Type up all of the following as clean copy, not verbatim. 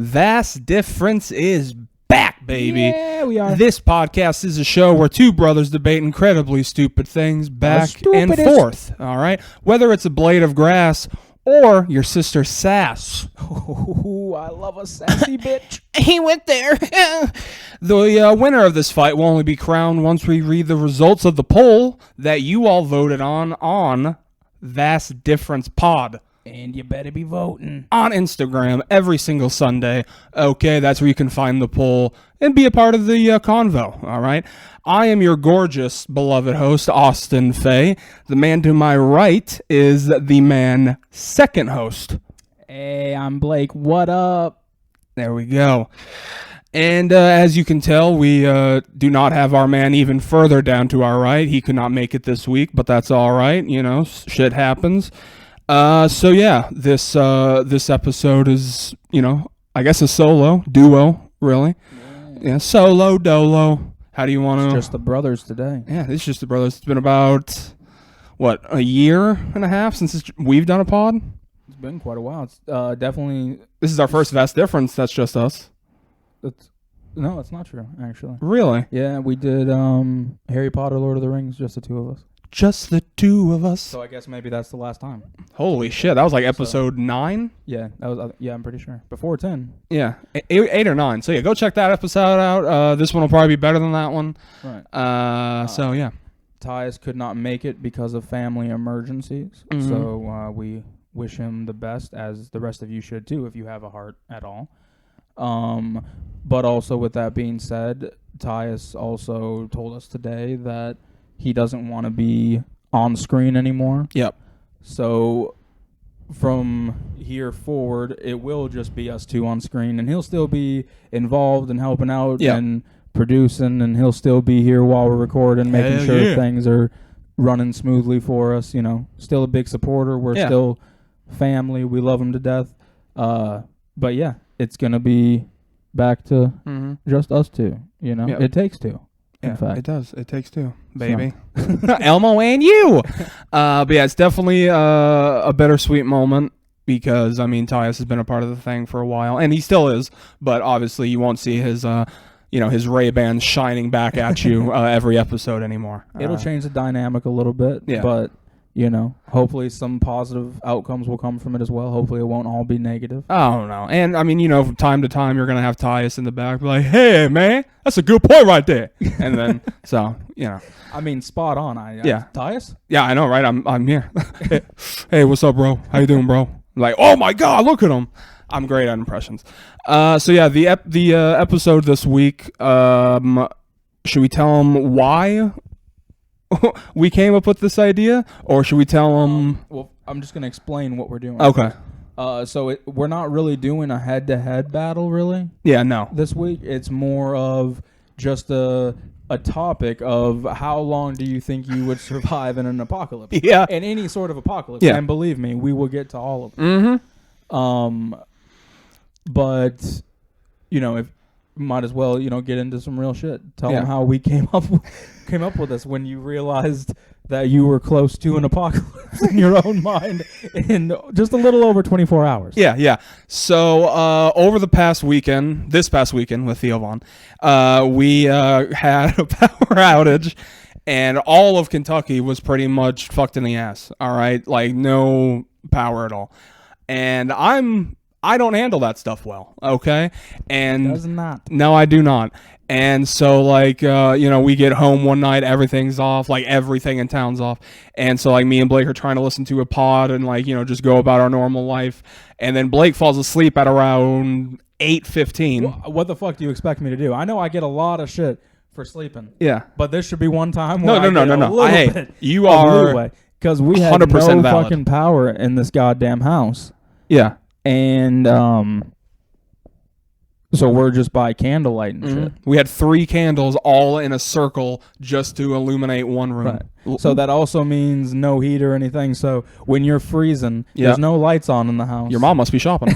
Vast Difference is back, baby. Yeah, we are. This podcast is a show where two brothers debate incredibly stupid things back and forth. All right, whether it's a blade of grass or your sister Sass. Ooh, I love a sassy bitch. He went there. The winner of this fight will only be crowned once we read the results of the poll that you all voted on Vast Difference Pod. And you better be voting. On Instagram every single Sunday. Okay, that's where you can find the poll and be a part of the convo, all right? I am your gorgeous, beloved host, Austin Fay. The man to my right is the man second host. Hey, I'm Blake. What up? There we go. And as you can tell, we do not have our man even further down to our right. He could not make it this week, but that's all right. You know, shit happens. So yeah, this episode is, you know, I guess a duo, really. Yeah, solo, dolo. How do you want to? It's just the brothers today. Yeah, it's just the brothers. It's been about, what, a year and a half since we've done a pod? It's been quite a while. It's definitely... This is our first Vast Difference. That's just us. No, it's not true, actually. Really? Yeah, we did Harry Potter, Lord of the Rings, just the two of us. Just the two of us. So I guess maybe that's the last time. Holy shit, that was like episode 9? Yeah, that was. Yeah, I'm pretty sure. Before 10. Yeah, 8 or 9. So yeah, go check that episode out. This one will probably be better than that one. Right. So yeah. Tyus could not make it because of family emergencies. Mm-hmm. So we wish him the best, as the rest of you should too, if you have a heart at all. But also with that being said, Tyus also told us today that he doesn't want to be on screen anymore. Yep. So from here forward, it will just be us two on screen, and he'll still be involved and helping out and producing, and he'll still be here while we're recording, making sure things are running smoothly for us. You know, still a big supporter. We're still family. We love him to death. But yeah, it's going to be back to just us two. You know, it takes two. Yeah, in fact. it does. It takes two, baby. So. Elmo and you. But yeah, it's definitely a bittersweet moment because, I mean, Tyus has been a part of the thing for a while, and he still is, but obviously you won't see his, his Ray-Bans shining back at you every episode anymore. It'll change the dynamic a little bit, but... You know, hopefully some positive outcomes will come from it as well. Hopefully it won't all be negative. Oh, no. And, I mean, you know, from time to time, you're going to have Tyus in the back be like, hey, man, that's a good point right there. And then, so, you know. I mean, spot on. Tyus? Yeah, I know, right? I'm here. Hey, what's up, bro? How you doing, bro? I'm like, oh, my God, look at him. I'm great at impressions. So, yeah, the episode this week, should we tell him why we came up with this idea, or should we tell them? Well, I'm just going to explain what we're doing. Okay. So we're not really doing a head-to-head battle, really. Yeah, no. This week, it's more of just a topic of how long do you think you would survive in an apocalypse? Yeah. In any sort of apocalypse. Yeah. And believe me, we will get to all of them. Mm-hmm. But, you know, if might as well, you know, get into some real shit. Tell them how we came up with this when you realized that you were close to an apocalypse in your own mind in just a little over 24 hours. Yeah. So over this past weekend with Theo Vaughn, we had a power outage, and all of Kentucky was pretty much fucked in the ass. All right, like no power at all, and I don't handle that stuff well, okay? And does not. No, I do not. And so, like, we get home one night, everything's off, like, everything in town's off. And so, like, me and Blake are trying to listen to a pod and, like, you know, just go about our normal life. And then Blake falls asleep at around 8:15. What the fuck do you expect me to do? I know I get a lot of shit for sleeping. Yeah. But this should be one time where No. Hey, you are are because we had no valid. fucking power in this goddamn house. Yeah. And so we're just by candlelight and shit. We had 3 candles all in a circle just to illuminate one room. Right. So that also means no heat or anything. So when you're freezing, there's no lights on in the house. Your mom must be shopping.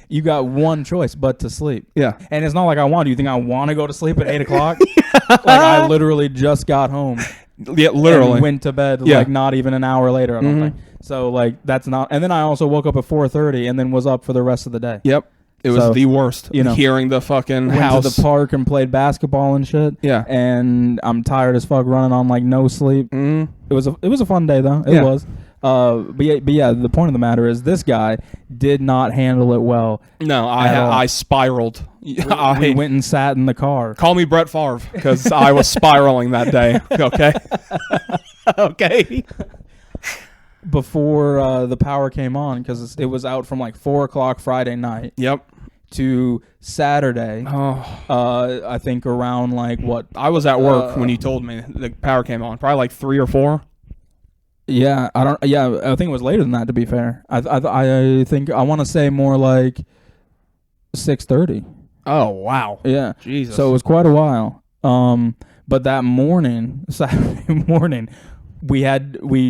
You got one choice but to sleep. Yeah. And it's not like I want to. You think I want to go to sleep at 8 o'clock? Like I literally just got home. Yeah, literally. And went to bed like not even an hour later, I don't think. So like that's not. And then I also woke up at 4:30 and then was up for the rest of the day. Yep. It was So, the worst. you know, hearing the fucking went house. to the park and played basketball and shit. Yeah. And I'm tired as fuck running on like no sleep. Mm. It was a fun day though. It Yeah. was. But yeah, the point of the matter is this guy did not handle it well. No, At all. I spiraled. We went and sat in the car. Call me Brett Favre because I was spiraling that day. Okay. Okay. Before the power came on, because it was out from like 4:00 Friday night Yep. to Saturday. Oh, I think around like what? I was at work when you told me the power came on. Probably like 3 or 4. Yeah, I don't. Yeah, I think it was later than that. To be fair, I think I want to say more like 6:30. Oh wow. Yeah, Jesus. so it was quite a while. But that morning, Saturday morning, we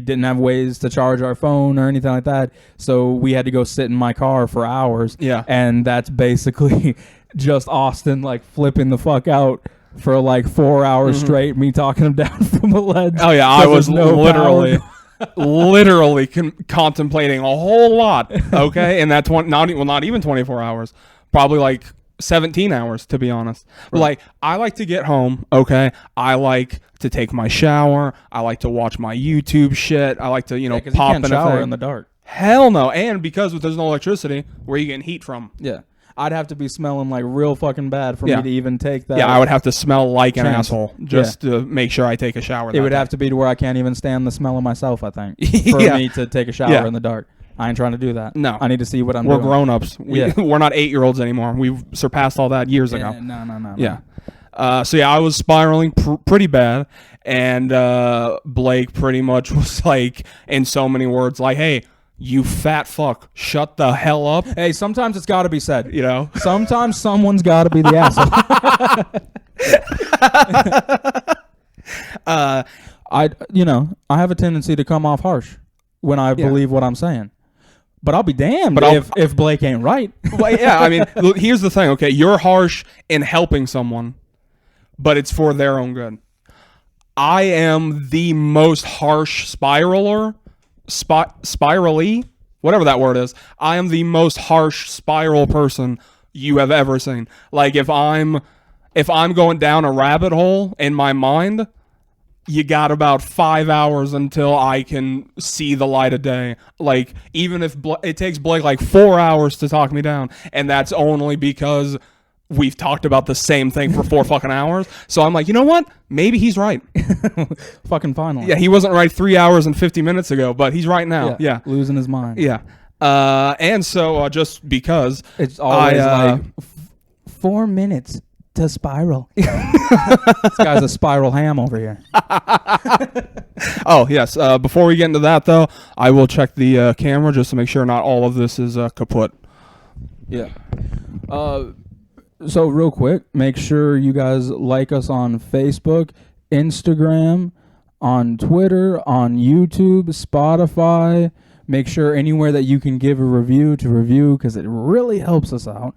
didn't have ways to charge our phone or anything like that, so we had to go sit in my car for hours. Yeah. And that's basically just Austin like flipping the fuck out for like 4 hours straight, me talking him down from a ledge. Oh yeah, I 'cause was there's no literally, power. literally contemplating a whole lot. Okay, and that's not even 24 hours. Probably like 17 hours to be honest. Right. Like I like to get home. Okay, I like to take my shower. I like to watch my YouTube shit. I like to Because pop you can't in a shower thing. in the dark. Hell no. And because there's no electricity, where are you getting heat from? Yeah, I'd have to be smelling like real fucking bad for Yeah. me to even take that. Yeah, I would have to smell like an Chance. asshole just to make sure I take a shower. It would have to be to where I can't even stand the smell of myself, I think, for Yeah. me to take a shower Yeah. in the dark. I ain't trying to do that. No. I need to see what I'm We're doing. grown-ups. Yeah. We're not 8-year-olds anymore. We've surpassed all that years ago. No. Yeah. So yeah, I was spiraling pretty bad, and Blake pretty much was like, in so many words, like, "Hey, you fat fuck, shut the hell up." Hey, sometimes it's got to be said. You know. Sometimes someone's got to be the asshole. I have a tendency to come off harsh when I believe what I'm saying. But I'll be damned if Blake ain't right. Well, yeah, I mean, look, here's the thing, okay? You're harsh in helping someone, but it's for their own good. I am the most harsh spiraler, spirally, whatever that word is. I am the most harsh spiral person you have ever seen. Like, if I'm going down a rabbit hole in my mind, you got about 5 hours until I can see the light of day. Like, even if it takes Blake like 4 hours to talk me down, and that's only because we've talked about the same thing for 4 fucking hours. So I'm like, you know what? Maybe he's right. Fucking finally. Yeah, he wasn't right 3 hours and 50 minutes ago, but he's right now. Yeah. Losing his mind. Yeah. And so just because It's always like 4 minutes to spiral. This guy's a spiral ham over here. Oh, yes. Before we get into that, though, I will check the camera just to make sure not all of this is kaput. Yeah. So real quick, make sure you guys like us on Facebook, Instagram, on Twitter, on YouTube, Spotify. Make sure anywhere that you can give a review to review, because it really helps us out.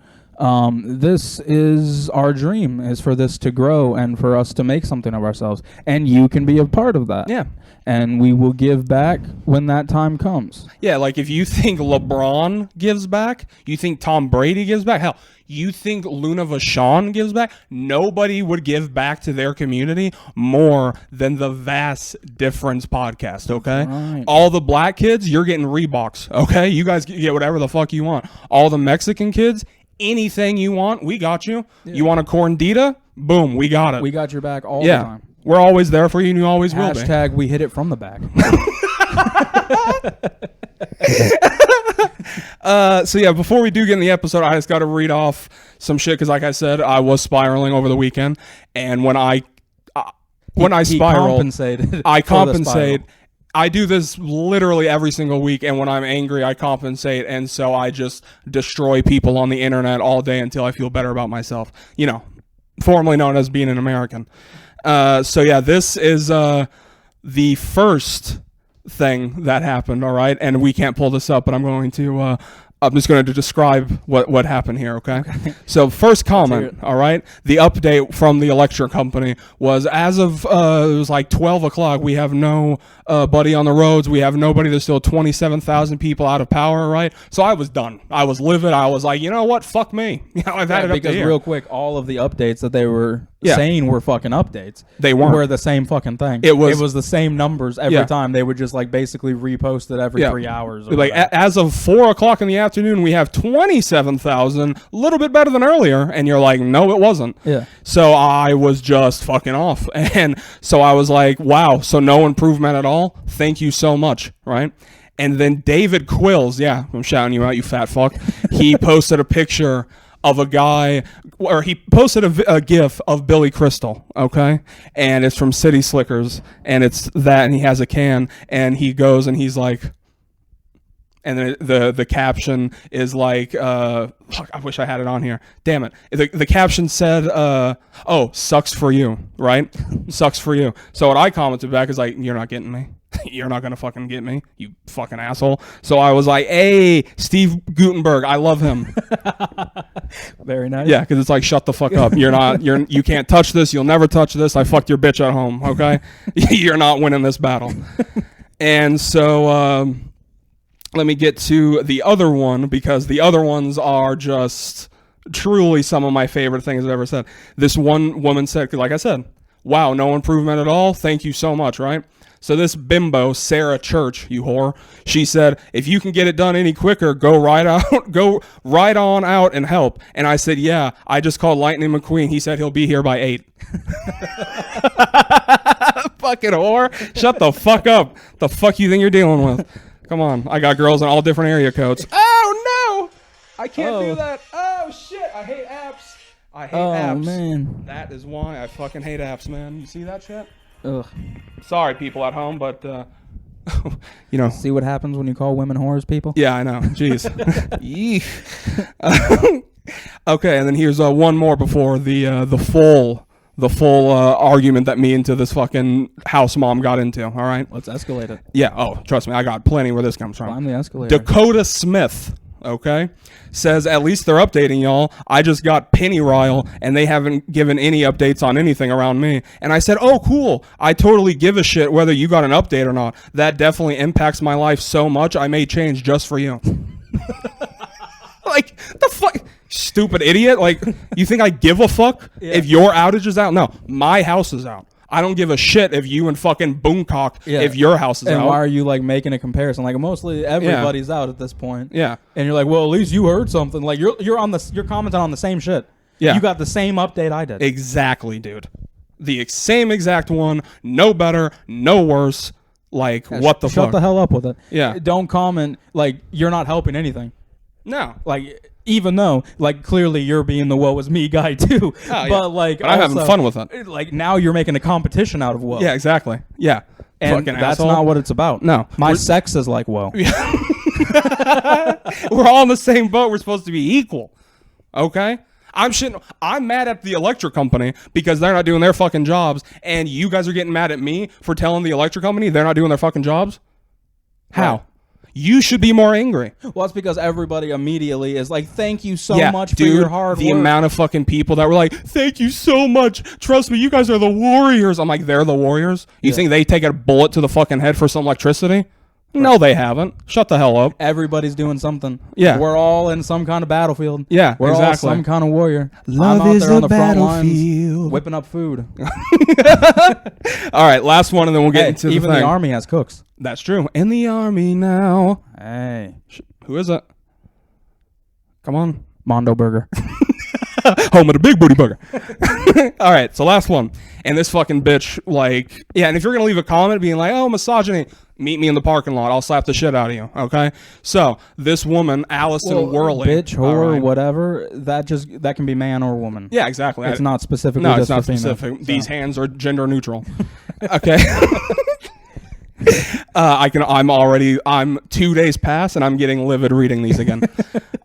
This is our dream, is for this to grow and for us to make something of ourselves. And you can be a part of that. Yeah. And we will give back when that time comes. Yeah, like if you think LeBron gives back, you think Tom Brady gives back, hell, you think Luna Vachon gives back, nobody would give back to their community more than the Vast Difference podcast, okay? Right. All the black kids, you're getting Reeboks, okay? You guys get whatever the fuck you want. All the Mexican kids, anything you want, we got you. Yeah. You want a Corndita? Boom, we got it. We got your back all the time. We're always there for you, and you always will be. Hashtag we hit it from the back. So yeah, before we do get in the episode, I just got to read off some shit because, like I said, I was spiraling over the weekend, and when I spiral, I compensate. I do this literally every single week, and when I'm angry, I compensate, and so I just destroy people on the internet all day until I feel better about myself. You know, formerly known as being an American. So yeah, this is the first thing that happened, all right? And we can't pull this up, but I'm going to I'm just going to describe what happened here, okay? So first comment, all right? The update from the electric company was as of, it was like 12 o'clock, we have no buddy on the roads. We have nobody. There's still 27,000 people out of power, right? So I was done. I was livid. I was like, you know what? Fuck me. I've had it up to here. Because real quick, all of the updates that they were saying were fucking updates. They weren't. Were the same fucking thing. It was the same numbers every time. They would just like basically repost it every 3 hours. Like as of 4 o'clock in the afternoon, we have 27,000, a little bit better than earlier. And you're like, no, it wasn't. Yeah. So I was just fucking off. And so I was like, wow, so no improvement at all? Thank you so much, right? And then David Quills, I'm shouting you out, you fat fuck. He posted a picture of a guy, or he posted a GIF of Billy Crystal, okay? And it's from City Slickers, and it's that, and he has a can, and he goes and he's like, and the caption is like, fuck, I wish I had it on here. Damn it. The caption said, oh, sucks for you, right? Sucks for you. So what I commented back is like, you're not getting me. You're not going to fucking get me, you fucking asshole. So I was like, hey, Steve Gutenberg, I love him. Very nice. Yeah, because it's like, shut the fuck up. You can't touch this. You'll never touch this. I fucked your bitch at home, okay? You're not winning this battle. And so let me get to the other one, because the other ones are just truly some of my favorite things I've ever said. This one woman said, like I said, wow, no improvement at all. Thank you so much, right? So this bimbo, Sarah Church, you whore, she said, if you can get it done any quicker, go right on out and help. And I said, yeah, I just called Lightning McQueen. He said he'll be here by 8. Fucking whore. Shut the fuck up. The fuck you think you're dealing with? Come on. I got girls in all different area codes. Oh, no. I can't do that. Oh, shit. I hate apps. I hate apps. Oh, man. That is why I fucking hate apps, man. You see that shit? Ugh. Sorry, people at home, but you know. See what happens when you call women whores, people? Yeah, I know. Jeez. Okay, and then here's one more before the full argument that me into this fucking house mom got into. All right, let's escalate it. Yeah. Oh, trust me, I got plenty where this comes from. Climb the escalator. Dakota Smith. Okay, says at least they're updating y'all. I just got Pennyrile and they haven't given any updates on anything around me. And I said, oh, cool. I totally give a shit whether you got an update or not. That definitely impacts my life so much. I may change just for you. Like, the fuck? Stupid idiot. Like, you think I give a fuck if your outage is out? No, my house is out. I don't give a shit if you and fucking Boomcock if your house is out. And why are you like making a comparison? Like mostly everybody's out at this point. Yeah. And you're like, well, at least you heard something. Like you're commenting on the same shit. Yeah. You got the same update I did. Exactly, dude. The same exact one. No better, no worse. Like, what the fuck? Shut the hell up with it. Yeah. Don't comment like you're not helping anything. No. Like, even though, like, clearly you're being the woe is me guy, too. Oh, but, like, but I'm having fun with it. Like, now you're making a competition out of woe. Yeah, exactly. Yeah. And fucking that's asshole. not what it's about. No. My sex is like woe. We're all in the same boat. We're supposed to be equal. Okay? I'm mad at the electric company because they're not doing their fucking jobs, and you guys are getting mad at me for telling the electric company they're not doing their fucking jobs? How? Right. You should be more angry. Well, it's because everybody immediately is like, thank you so much dude, for your hard work. The amount of fucking people that were like, thank you so much. Trust me, you guys are the warriors. I'm like, they're the warriors? You think they take a bullet to the fucking head for some electricity? Right. No, they haven't. Shut the hell up. Everybody's doing something. Yeah. We're all in some kind of battlefield. Yeah, We're exactly. all some kind of warrior. Love I'm out is there on a the front battlefield. lines, whipping up food. All right, last one, and then we'll get into even the the army has cooks. That's true. In the army now. Hey. Who is it? Come on. Mondo Burger. Home of the big booty burger. All right, so last one. And this fucking bitch, like, yeah, and if you're going to leave a comment being like, oh, misogyny, meet me in the parking lot. I'll slap the shit out of you, okay? So, this woman, Allison Worley. Bitch, whore, whatever, that can be man or woman. Yeah, exactly. It's not specifically No, just it's not for female, specific. so. These hands are gender neutral. Okay. I'm 2 days past and I'm getting livid reading these again.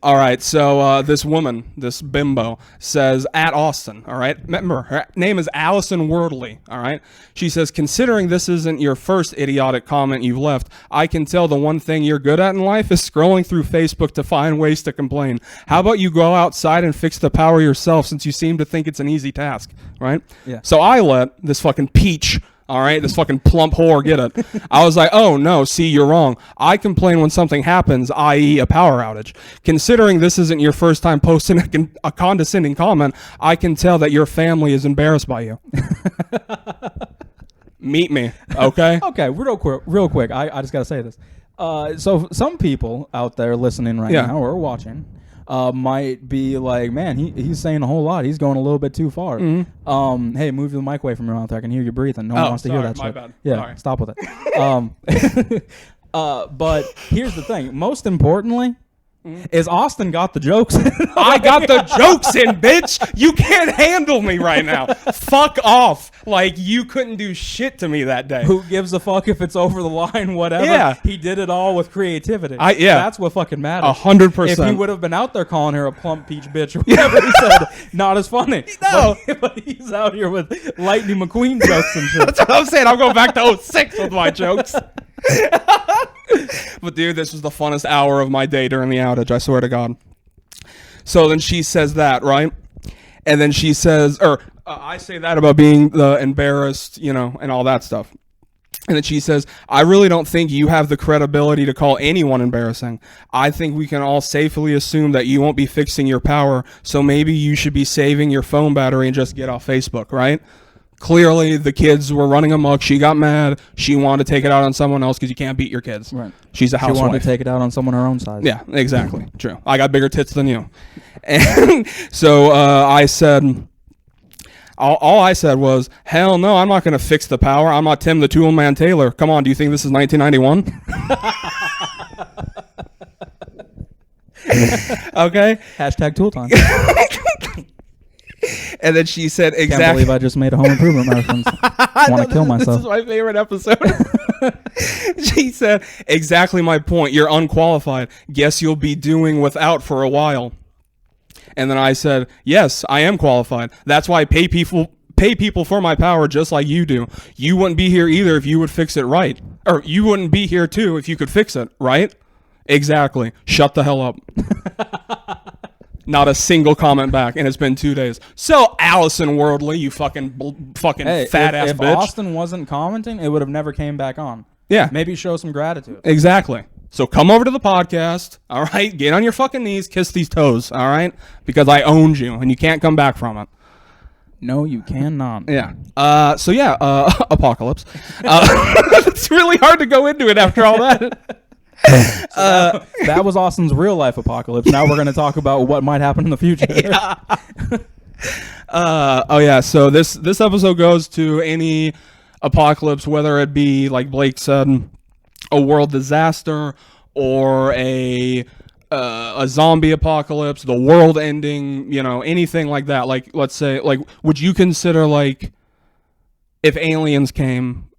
All right. So, this woman, this bimbo says at Austin. All right. Remember, her name is Allison Wordley. All right. She says, considering this isn't your first idiotic comment you've left, I can tell the one thing you're good at in life is scrolling through Facebook to find ways to complain. How about you go outside and fix the power yourself, since you seem to think it's an easy task, right? Yeah. So I let this fucking peach, all right, this fucking plump whore get it. I was like, oh, no, see, you're wrong. I complain when something happens, i.e. a power outage. Considering this isn't your first time posting a condescending comment, I can tell that your family is embarrassed by you. Meet me, okay? Okay, real quick. I just got to say this. So some people out there listening right now or watching might be like, man, he's saying a whole lot. He's going a little bit too far. Mm-hmm. Hey, move the mic away from your mouth. I can hear you breathing. No one wants to hear that shit. Bad. Yeah, sorry. Stop with it. But here's the thing. Most importantly, is Austin got the jokes in. I got the jokes in, bitch. You can't handle me right now. Fuck off. Like, you couldn't do shit to me that day. Who gives a fuck if it's over the line, whatever? Yeah. He did it all with creativity. Yeah. That's what fucking matters. 100%. If he would have been out there calling her a plump peach bitch or whatever he said, not as funny. No. But he's out here with Lightning McQueen jokes and shit. That's what I'm saying. I'm going back to 06 with my jokes. But dude, this was the funnest hour of my day during the outage, I swear to God. So then she says that, right? And then she says, I say that about being the embarrassed, and all that stuff. And then she says, I really don't think you have the credibility to call anyone embarrassing. I think we can all safely assume that you won't be fixing your power, so maybe you should be saving your phone battery and just get off Facebook, right? Clearly, the kids were running amok. She got mad. She wanted to take it out on someone else because you can't beat your kids. Right. She's a housewife. She wanted to take it out on someone her own size. Yeah, exactly. True. I got bigger tits than you. And so I said, all I said was, hell no, I'm not going to fix the power. I'm not Tim the Tool Man Taylor. Come on, do you think this is 1991? Okay. Hashtag tool time. And then she said, exactly. Can't believe I just made a home improvement reference. I want to kill myself. This is my favorite episode. She said, exactly my point. You're unqualified. Guess you'll be doing without for a while. And then I said, yes, I am qualified. That's why I pay people for my power just like you do. You wouldn't be here either if you would fix it right. Or you wouldn't be here too if you could fix it, right? Exactly. Shut the hell up. Not a single comment back, and it's been 2 days. So, Allison Wordley, you fucking hey, fat-ass if bitch. If Austin wasn't commenting, it would have never came back on. Yeah. Maybe show some gratitude. Exactly. So, come over to the podcast, all right? Get on your fucking knees, kiss these toes, all right? Because I owned you, and you can't come back from it. No, you cannot. Yeah. Apocalypse. It's really hard to go into it after all that. That was Austin's real life apocalypse. Now we're going to talk about what might happen in the future. Yeah. So this episode goes to any apocalypse, whether it be, like Blake said, a world disaster or a zombie apocalypse, the world ending, anything like that. Like, let's say, like, would you consider, like, if aliens came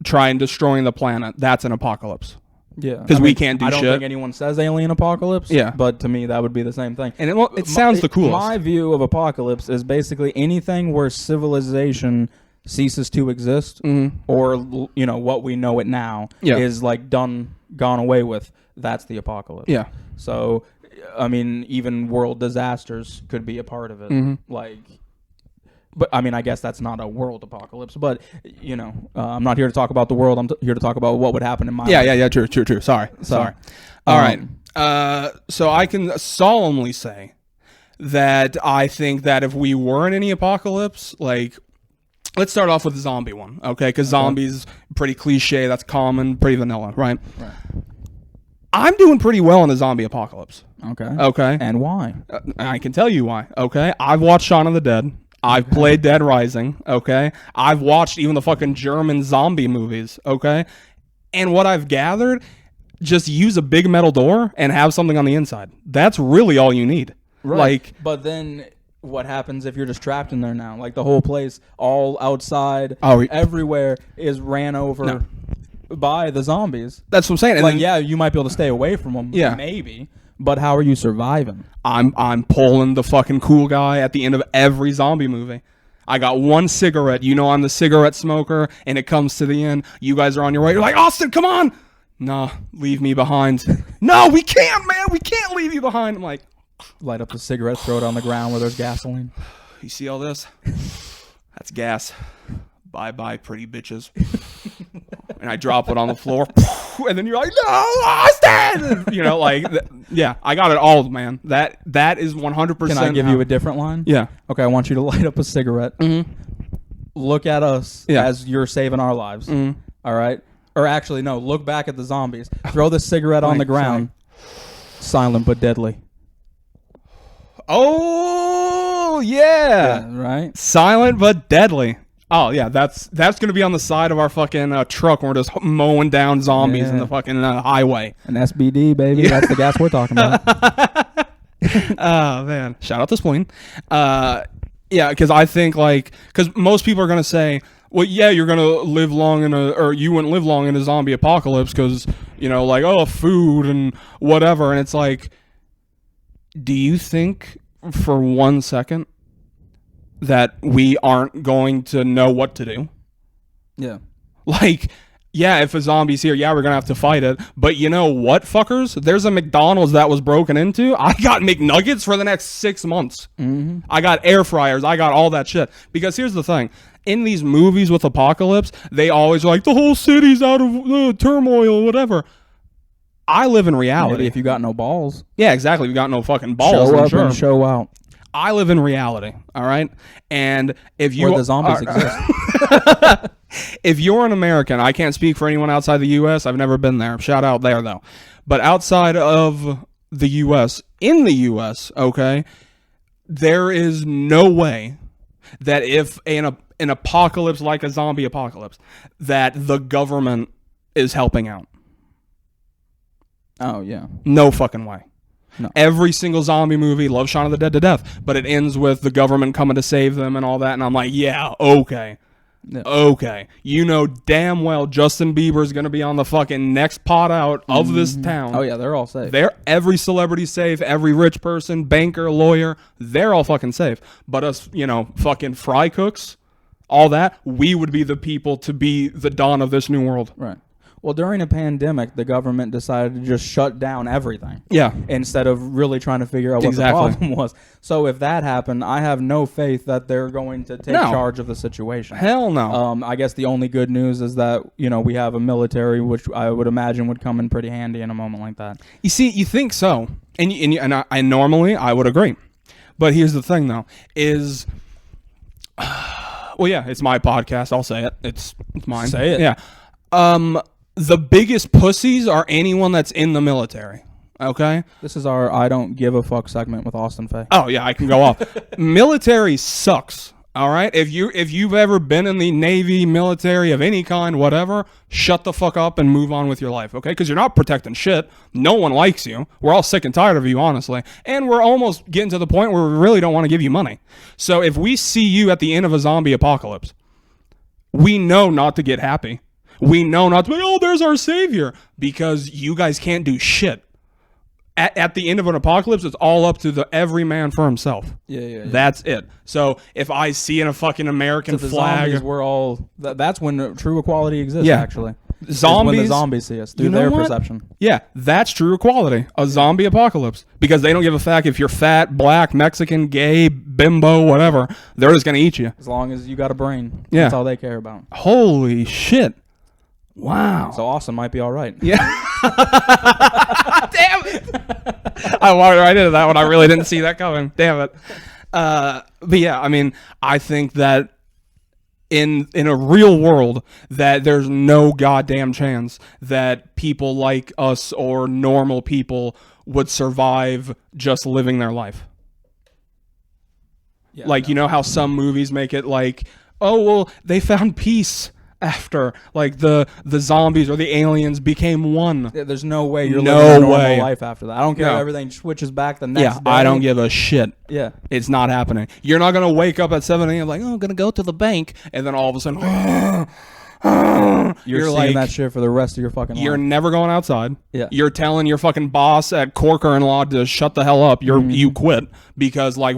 trying destroying the planet, that's an apocalypse? Yeah, because we can't do shit. I don't think anyone says alien apocalypse. Yeah, but to me that would be the same thing. And it sounds the coolest. My view of apocalypse is basically anything where civilization ceases to exist, or what we know it now is like gone away with. That's the apocalypse. Yeah. So, I mean, even world disasters could be a part of it. But I mean, I guess that's not a world apocalypse. But I'm not here to talk about the world. I'm here to talk about what would happen in my life. Yeah. True. Sorry. All right. So I can solemnly say that I think that if we were in any apocalypse, like, let's start off with the zombie one, okay? Because zombies, pretty cliche. That's common, pretty vanilla, right? Right. I'm doing pretty well in the zombie apocalypse. Okay. And why? I can tell you why. Okay. I've watched Shaun of the Dead. I've played Dead Rising, okay? I've watched even the fucking German zombie movies, okay? And what I've gathered, just use a big metal door and have something on the inside. That's really all you need. Right. Like, but then what happens if you're just trapped in there now? Like, the whole place, all outside, everywhere, is ran over. by the zombies. That's what I'm saying. And Like, then yeah, you might be able to stay away from them. Yeah. Maybe. But how are you surviving? I'm pulling the fucking cool guy at the end of every zombie movie. I got one cigarette. You know I'm the cigarette smoker, and it comes to the end. You guys are on your way. You're like, Austin, come on. Nah, leave me behind. No, we can't, man. We can't leave you behind. I'm like, Light up the cigarette, throw it on the ground where there's gasoline. you see all this? That's gas. Bye-bye, pretty bitches. And I drop it on the floor. And then you're like, no, Austin! You know, like, yeah, I got it all, man. That is 100%. Can I give you a different line? Yeah. Okay, I want you to light up a cigarette. Mm-hmm. Look at us Yeah. as you're saving our lives. Mm-hmm. All right? Or actually, no, look back at the zombies. Throw the cigarette on the ground. Silent but deadly. Oh, yeah. Right? Silent but deadly. Oh, yeah, that's going to be on the side of our fucking truck when we're just mowing down zombies in the fucking highway. An SBD, baby. Yeah. That's the gas we're talking about. Oh, man. Shout out to Spleen. Yeah, because I think, like, because most people are going to say, well, yeah, you're going to live long or you wouldn't live long in a zombie apocalypse because, you know, like, oh, food and whatever. And it's like, do you think for 1 second that we aren't going to know what to do? Yeah. Like, yeah, if a zombie's here, yeah, we're going to have to fight it. But you know what, fuckers? There's a McDonald's that was broken into. I got McNuggets for the next 6 months. Mm-hmm. I got air fryers. I got all that shit. Because here's the thing. In these movies with apocalypse, they always are like, the whole city's out of turmoil, whatever. I live in reality. Maybe if you got no balls. Yeah, exactly. We got no fucking balls. Show I'm up sure. and show out. I live in reality, all right? And if you Where the zombies exist. if you're an American, I can't speak for anyone outside the U.S. I've never been there. Shout out there, though. But outside of the U.S., in the U.S., okay, there is no way that if an apocalypse like a zombie apocalypse, that the government is helping out. Oh, yeah. No fucking way. No. Every single zombie movie loves Shaun of the Dead to death, but it ends with the government coming to save them and all that, and I'm like, yeah, okay. Yeah. Okay. You know damn well Justin Bieber's going to be on the fucking next pot out of this town. Oh, yeah, they're all safe. Every celebrity's safe, every rich person, banker, lawyer, they're all fucking safe. But us, you know, fucking fry cooks, all that, we would be the people to be the dawn of this new world. Right. Well, during a pandemic, the government decided to just shut down everything. Yeah. Instead of really trying to figure out what Exactly. the problem was. So if that happened, I have no faith that they're going to take No. charge of the situation. Hell no. I guess the only good news is that, you know, we have a military, which I would imagine would come in pretty handy in a moment like that. You see, you think so, and I normally I would agree, but here's the thing though: is well, yeah, it's my podcast. I'll say it. It's mine. Say it. Yeah. The biggest pussies are anyone that's in the military. Okay. This is our I don't give a fuck segment with Austin Faye. Oh yeah, I can go off. Military sucks. All right. If you've ever been in the Navy, military of any kind, whatever, shut the fuck up and move on with your life, okay? Because you're not protecting shit. No one likes you. We're all sick and tired of you, honestly. And we're almost getting to the point where we really don't want to give you money. So if we see you at the end of a zombie apocalypse, we know not to get happy. We know not to be, oh, there's our savior. Because you guys can't do shit. At the end of an apocalypse, it's all up to every man for himself. Yeah. That's it. So if I see in a fucking American the flag, zombies, we're all. That's when true equality exists. Yeah. Actually, Zombies. Is when the zombies see us through You know their what? perception. yeah, that's true equality. A zombie apocalypse. Because they don't give a fuck if you're fat, black, Mexican, gay, bimbo, whatever. They're just going to eat you. As long as you got a brain, Yeah. that's all they care about. Holy shit. Wow. So Austin might be all right. Yeah. Damn it. I walked right into that one. I really didn't see that coming. Damn it. But yeah, I mean, I think that in a real world that there's no goddamn chance that people like us or normal people would survive just living their life. Yeah, Like, you know how some movies make it like, oh, well, they found peace after, like, the zombies or the aliens became one. There's no way you're No living a normal way. life after that. I don't care No. if everything switches back the next Yeah, day. I don't give a shit. Yeah. It's not happening. You're not going to wake up at 7 a.m. like, oh, I'm going to go to the bank. And then all of a sudden, You're seeing like, that shit for the rest of your fucking life. you're never going outside. Yeah. You're telling your fucking boss at Corker and Law to shut the hell up. You quit because like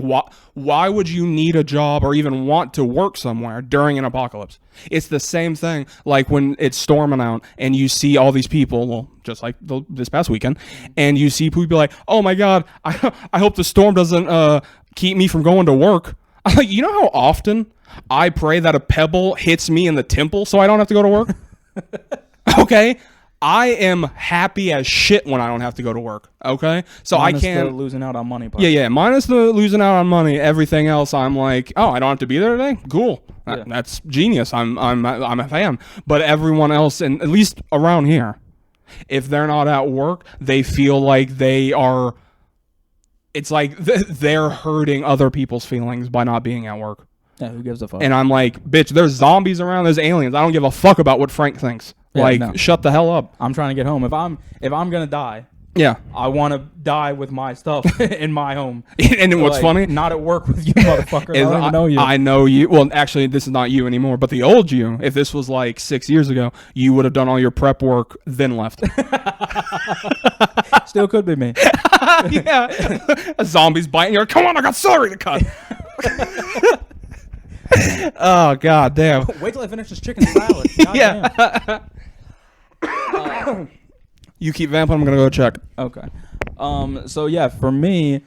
why would you need a job or even want to work somewhere during an apocalypse? It's the same thing like when it's storming out and you see all these people, well, just like this past weekend, and you see people be like, "Oh my god, I hope the storm doesn't keep me from going to work." I'm like, you know how often I pray that a pebble hits me in the temple so I don't have to go to work? Okay? I am happy as shit when I don't have to go to work. Okay? So Minus I can't the losing out on money part. Yeah, minus the losing out on money, everything else I'm like, "Oh, I don't have to be there today? Cool." Yeah. That's genius. I'm a fan. But everyone else, and at least around here, if they're not at work, they feel like they are, it's like they're hurting other people's feelings by not being at work. Yeah, who gives a fuck? And I'm like, bitch, there's zombies around, there's aliens. I don't give a fuck about what Frank thinks. Yeah, Shut the hell up. I'm trying to get home. If I'm gonna die, Yeah. I want to die with my stuff in my home. And what's Like, funny? not at work with you, motherfucker. I is don't even know you. I know you. Well, actually, this is not you anymore, but the old you, if this was like 6 years ago, you would have done all your prep work, then left. Still could be me. Yeah. A zombie's biting you. Come on, I got celery to cut. Oh, god damn. Wait till I finish this chicken salad. God Yeah. You keep vamping, I'm going to go check. Okay. So yeah, for me,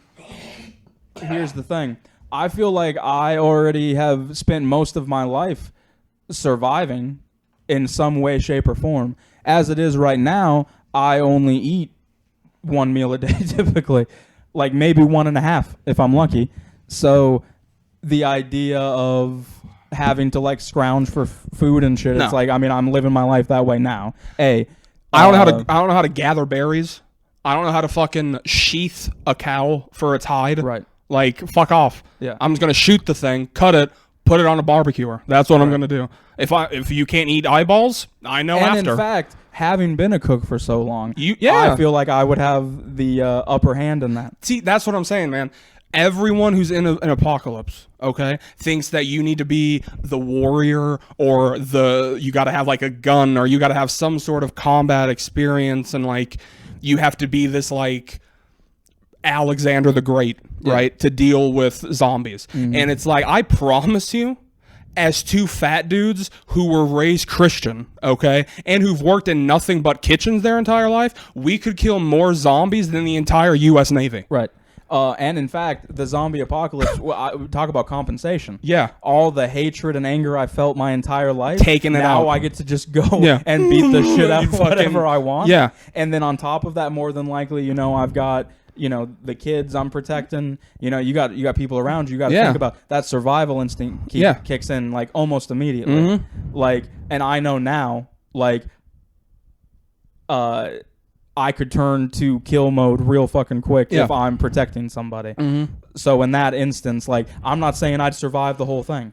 here's the thing. I feel like I already have spent most of my life surviving in some way, shape, or form. As it is right now, I only eat one meal a day typically. Like maybe 1.5 if I'm lucky. So the idea of having to like scrounge for food and shit, No. it's like, I mean, I'm living my life that way now. I don't know how to gather berries. I don't know how to fucking sheath a cow for its hide. Right. Like, fuck off. Yeah. I'm just gonna shoot the thing, cut it, put it on a barbecuer. That's what I'm gonna do. If you can't eat eyeballs, I know And after. in fact, having been a cook for so long, Yeah. I feel like I would have the upper hand in that. See, that's what I'm saying, man. Everyone who's in an apocalypse, okay, thinks that you need to be the warrior or you got to have like a gun or you got to have some sort of combat experience and like you have to be this like Alexander the Great, right, to deal with zombies. And it's like, I promise you, as two fat dudes who were raised Christian, okay, and who've worked in nothing but kitchens their entire life, we could kill more zombies than the entire U.S. Navy. Right. And in fact, the zombie apocalypse, I talk about compensation. Yeah. All the hatred and anger I felt my entire life. Taking it now out. I get to just go Yeah. and beat the shit out of You fucking- whatever I want. Yeah. And then on top of that, more than likely, I've got, the kids I'm protecting. You got people around you. You got to think about that survival instinct kicks in like almost immediately. Like, and I know now, like, I could turn to kill mode real fucking quick if I'm protecting somebody. So in that instance, like, I'm not saying I'd survive the whole thing.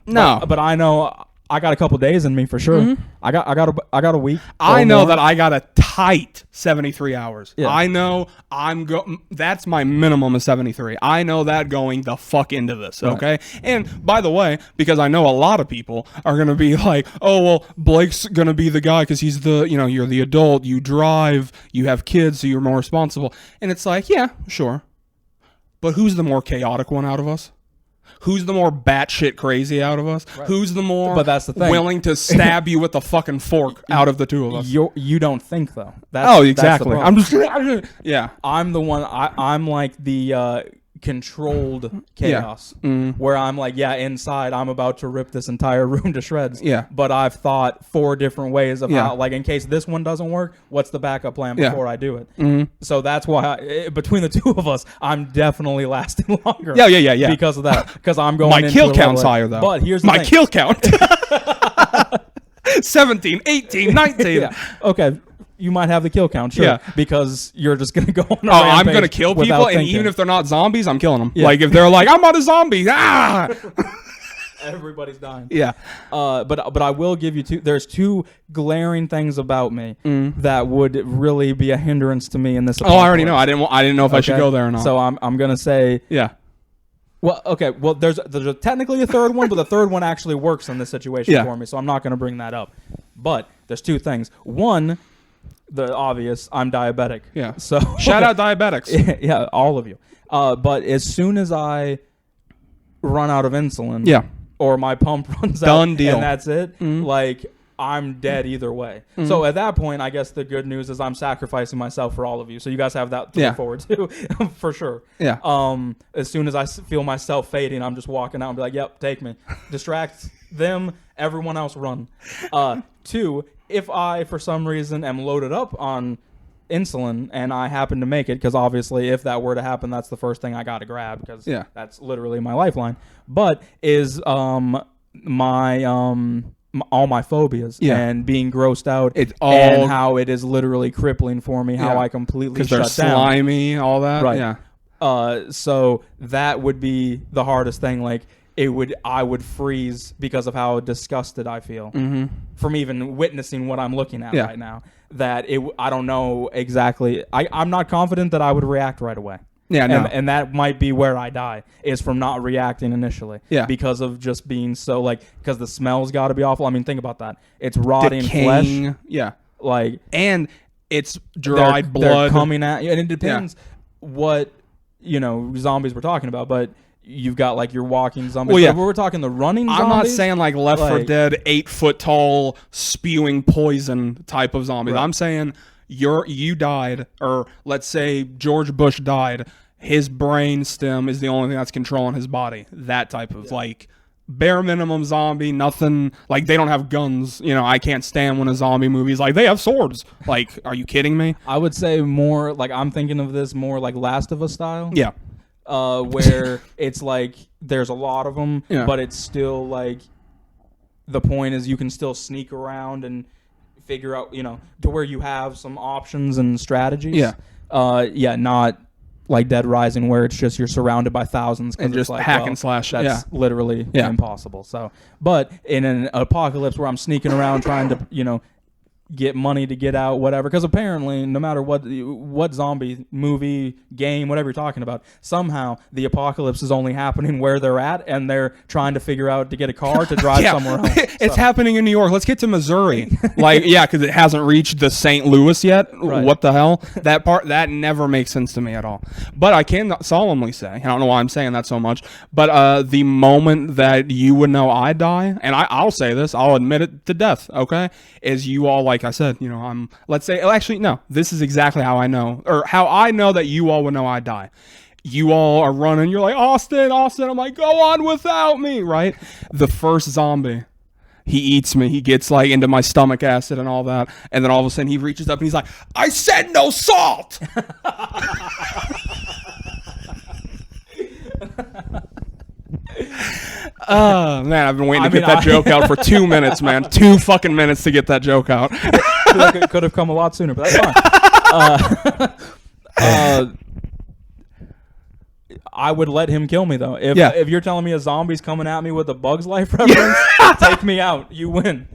No. But I know I got a couple days in me for sure. I got a week. I know more. that I got a tight 73 hours. Yeah. I know that's my minimum of 73. I know that going the fuck into this, okay? And by the way, because I know a lot of people are going to be like, "Oh, well, Blake's going to be the guy cuz he's the, you're the adult, you drive, you have kids, so you're more responsible." And it's like, "Yeah, sure." But who's the more chaotic one out of us? Who's the more batshit crazy out of us? Right. Who's the more But that's the thing. willing to stab you with a fucking fork out of the two of us? You don't think though. That's exactly. That's the I'm problem. just yeah. I'm the one. I'm like the controlled chaos, where I'm like, inside I'm about to rip this entire room to shreds. Yeah. But I've thought 4 different ways of how, like, in case this one doesn't work, what's the backup plan before I do it? So that's why between the two of us, I'm definitely lasting longer. Yeah. Because of that. Because I'm going. My into kill a count's level. higher though. But here's the my thing. kill count. 17, 18, 19. Yeah. Okay. You might have the kill count, sure. Yeah. Because you're just going to go on a I'm rampage going to kill without people, and thinking. even if they're not zombies, I'm killing them. Yeah. Like, if they're like, "I'm not a zombie," Everybody's dying. Yeah. But I will give you there's 2 glaring things about me that would really be a hindrance to me in this. Oh, I already know. I didn't know if I should go there or not. So I'm going to say, Well, okay. Well, there's technically a third one, but the third one actually works in this situation for me, so I'm not going to bring that up. But there's two things. One, the obvious, I'm diabetic. Yeah. So shout out diabetics. Yeah, all of you. But as soon as I run out of insulin, Yeah. or my pump runs out, Done deal. and that's it, like I'm dead either way. So at that point, I guess the good news is I'm sacrificing myself for all of you. So you guys have that to look forward to, for sure. Yeah. As soon as I feel myself fading, I'm just walking out and be like, "Yep, take me." Distract them. Everyone else run. Two, if I for some reason am loaded up on insulin and I happen to make it, because obviously if that were to happen, that's the first thing I got to grab, because that's literally my lifeline. But is all my phobias and being grossed out, and how it is literally crippling for me, how I completely shut down. Because they're slimy, all that. Right. Yeah. So that would be the hardest thing. Like I would freeze because of how disgusted I feel from even witnessing what I'm looking at right now. That I don't know exactly. I'm not confident that I would react right away. Yeah, no. And that might be where I die, is from not reacting initially. Yeah. Because of just being so, because the smell's got to be awful. I mean, think about that. It's rotting flesh. Yeah. And it's dried blood. They're coming at you. And it depends what, zombies we're talking about. But you've got, your walking zombies. Well, yeah. But we're talking the running zombies. I'm not saying, Left 4 Dead, 8-foot tall, spewing poison type of zombies. Right. I'm saying... You died, or let's say George Bush died, his brain stem is the only thing that's controlling his body. That type of bare minimum zombie, nothing, they don't have guns. I can't stand when a zombie movie's they have swords. Are you kidding me? I would say more I'm thinking of this more Last of Us style. Yeah. Where it's there's a lot of them, but it's still the point is you can still sneak around and figure out, to where you have some options and strategies. Yeah. Not like Dead Rising, where it's just you're surrounded by thousands and just hack and slash. That's literally impossible. So, but in an apocalypse where I'm sneaking around trying to, get money to get out, whatever, because apparently no matter what zombie movie, game, whatever you're talking about, somehow the apocalypse is only happening where they're at, and they're trying to figure out to get a car to drive somewhere else. It's happening in New York. Let's get to Missouri. Because it hasn't reached the St. Louis yet. Right. What the hell? That never makes sense to me at all. But I can solemnly say, I don't know why I'm saying that so much, but the moment that you would know I die, and I'll say this, I'll admit it to death, okay, is you all, like I said, let's say, actually, no, this is exactly how I know, or how I know that you all would know I die. You all are running, you're like, Austin, I'm like, go on without me, right? The first zombie, he eats me, he gets into my stomach acid and all that, and then all of a sudden he reaches up and he's like, I said no salt! Man, I've been waiting to get that joke out for 2 minutes, man. 2 fucking minutes to get that joke out. It could have come a lot sooner, but that's fine. I would let him kill me, though. If you're telling me a zombie's coming at me with a Bug's Life reference, take me out. You win.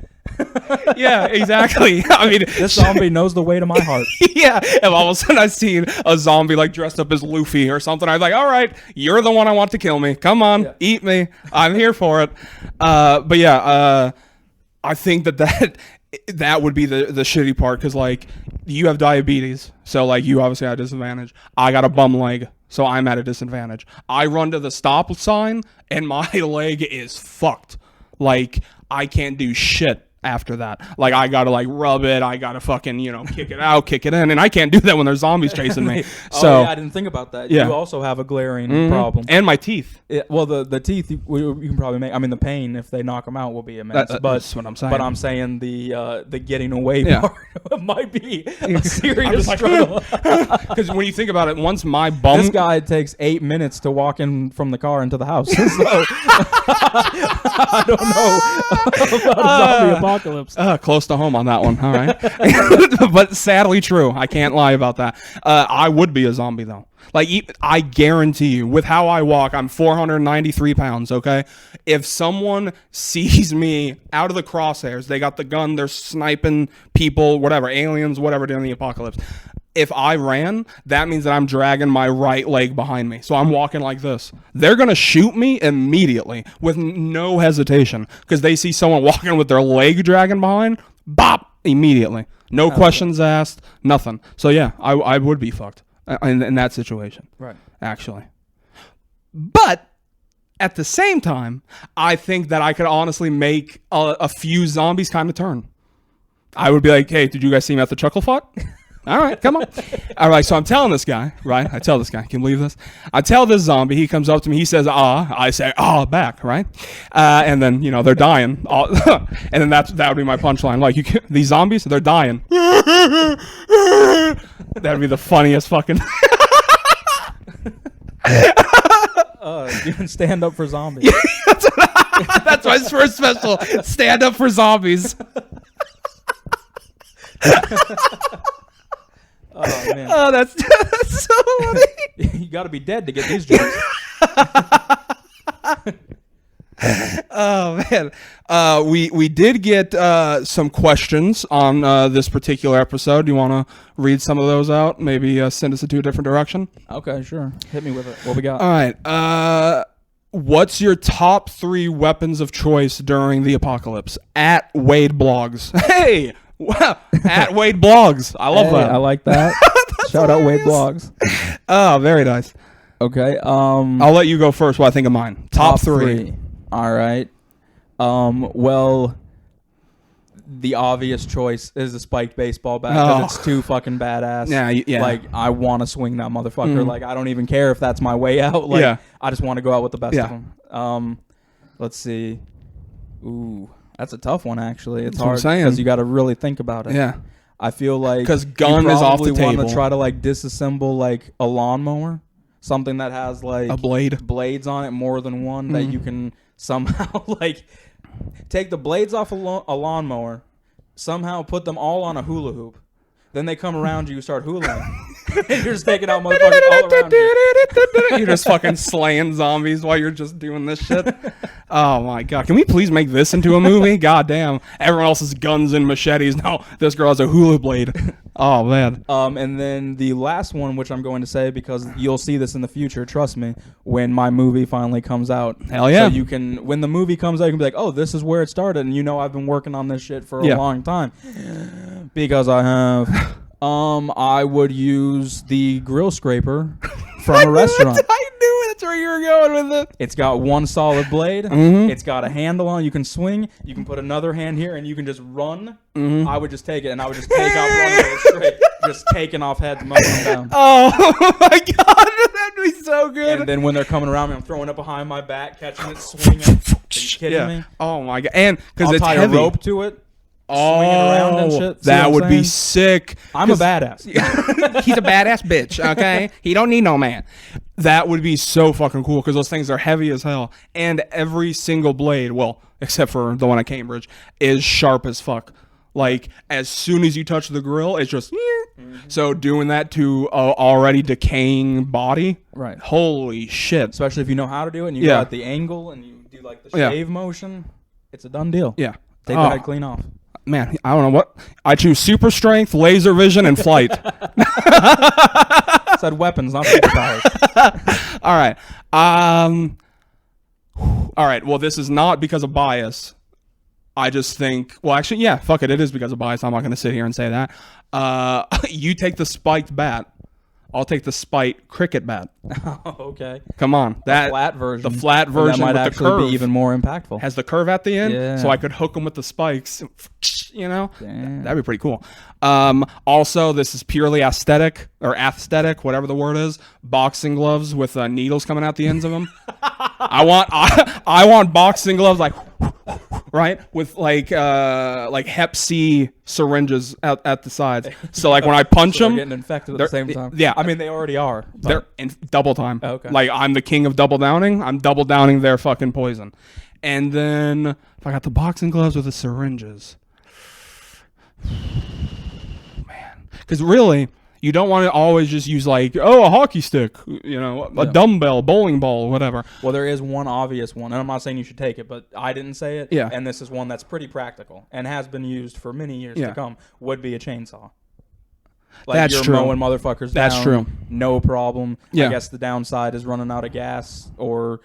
Yeah, exactly. I mean, this zombie knows the way to my heart. Yeah, and all of a sudden I seen a zombie dressed up as Luffy or something. I was like, all right, you're the one I want to kill me. Come on, eat me. I'm here for it. But yeah, I think that would be the shitty part, because you have diabetes, so you obviously have a disadvantage. I got a bum leg, so I'm at a disadvantage. I run to the stop sign and my leg is fucked. I can't do shit after that. I gotta rub it, I gotta fucking kick it out, kick it in, and I can't do that when there's zombies chasing me. So I didn't think about that. You also have a glaring problem, and my teeth. Well, the teeth you can probably make. I mean, the pain if they knock them out will be immense. That's what I'm saying. But I'm saying the getting away part might be a serious struggle. Because when you think about it, once my bum, this guy takes 8 minutes to walk in from the car into the house. So I don't know about a zombie apocalypse. Close to home on that one. All right. But sadly true. I can't lie about that. I would be a zombie, though. I guarantee you, with how I walk, I'm 493 pounds, okay? If someone sees me out of the crosshairs, they got the gun, they're sniping people, whatever, aliens, whatever, during the apocalypse, if I ran, that means that I'm dragging my right leg behind me. So I'm walking like this. They're going to shoot me immediately with no hesitation because they see someone walking with their leg dragging behind. Bop! Immediately. No questions asked. Nothing. So yeah, I would be fucked in that situation. Right. Actually. But at the same time, I think that I could honestly make a few zombies kind of turn. I would be like, hey, did you guys see me at the Chuckle Fuck? All right, come on. All right, so I'm telling this guy, right? I tell this guy, can you believe this? I tell this zombie, he comes up to me, he says, ah. I say, ah, back, right? And then, they're dying. And then that would be my punchline. Like, these zombies, they're dying. That would be the funniest fucking... You can stand up for zombies. That's my first special. Stand up for zombies. Oh man! Oh, that's so funny. You got to be dead to get these jokes. Oh man, we did get some questions on this particular episode. Do you want to read some of those out? Maybe send us into a different direction. Okay, sure. Hit me with it. What we got? All right. What's your top 3 weapons of choice during the apocalypse? At Wade Blogs. Hey. Wow, at Wade Blogs. I love that. I like that. Shout out Wade Blogs. Oh, very nice. Okay. I'll let you go first while I think of mine. Top 3. All right. Well, the obvious choice is the spiked baseball bat because it's too fucking badass. Yeah. Like, I want to swing that motherfucker. Like, I don't even care if that's my way out. Like, I just want to go out with the best of them. Let's see. Ooh. That's a tough one, actually. It's hard because you got to really think about it. Yeah. I feel like because gun is off the table. You probably want to try to like disassemble like a lawnmower, something that has like a blades on it, more than one that you can somehow like take the blades off a lawnmower, somehow put them all on a hula hoop. Then they come around you, start hulaing. You're just taking out motherfuckers all around you. You're just fucking slaying zombies while you're just doing this shit. Oh my god. Can we please make this into a movie? God damn. Everyone else has guns and machetes. No, this girl has a hula blade. Oh man. And then the last one, which I'm going to say because you'll see this in the future, trust me, when my movie finally comes out. Hell yeah. So you can, when the movie comes out, you can be like, oh, this is where it started, and I've been working on this shit for a long time. Because I have. I would use the grill scraper from a restaurant. I knew that's where you were going with it. It's got one solid blade. It's got a handle on. You can swing. You can put another hand here, and you can just run. I would just take it, and I would just take out running with it straight, just taking off heads, mowing them down. Oh my god, that'd be so good. And then when they're coming around me, I'm throwing it behind my back, catching it, swinging. Are you kidding me? Oh my god, and because it's tie heavy. A rope to it. Swing it around and shit. That would be sick. I'm a badass. He's a badass bitch, okay? He don't need no man. That would be so fucking cool because those things are heavy as hell. And every single blade, well, except for the one at Cambridge, is sharp as fuck. Like, as soon as you touch the grill, it's just... So doing that to already decaying body, right? Holy shit. Especially if you know how to do it and you got the angle and you do like the shave motion, it's a done deal. Yeah. Take the head clean off. Man, I don't know what. I choose super strength, laser vision, and flight. Said weapons, not superpowers. All right. All right. Well, this is not because of bias. I just think, well, actually, yeah, fuck it. It is because of bias. I'm not going to sit here and say that. You take the spiked bat. I'll take the spiked cricket bat. Okay. Come on. The flat version. The flat version that might with actually the curve. Be even more impactful. Has the curve at the end. Yeah. So I could hook them with the spikes. Damn. That'd be pretty cool. Also, this is purely aesthetic, whatever the word is. Boxing gloves with needles coming out the ends of them. I want boxing gloves like right with like Hep C syringes at the sides. So like when I punch them, they're getting infected at the same time. Yeah, I mean they already are. They're in double time. Okay. Like I'm the king of double downing. I'm double downing their fucking poison. And then if I got the boxing gloves with the syringes. Man, because really, you don't want to always just use like, a hockey stick, a dumbbell, bowling ball, whatever. Well, there is one obvious one, and I'm not saying you should take it, but I didn't say it. Yeah. And this is one that's pretty practical and has been used for many years to come. Would be a chainsaw. Like That's you're true. mowing motherfuckers That's down, true. no problem. Yeah. I guess the downside is running out of gas, or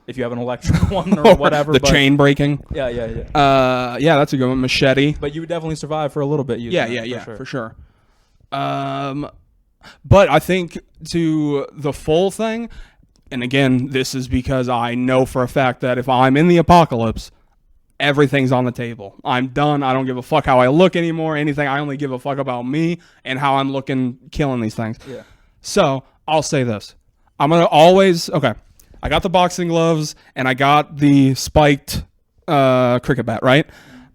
if you have an electric one or whatever. The but chain breaking. Yeah, yeah, yeah. Yeah, that's a good one. Machete. But you would definitely survive for a little bit. Yeah, for sure. But I think to the full thing, and again, this is because I know for a fact that if I'm in the apocalypse, everything's on the table. I'm done. I don't give a fuck how I look anymore, anything. I only give a fuck about me and how I'm looking killing these things. Yeah. So I'll say this. I'm going to always, okay, I got the boxing gloves and I got the spiked cricket bat, right?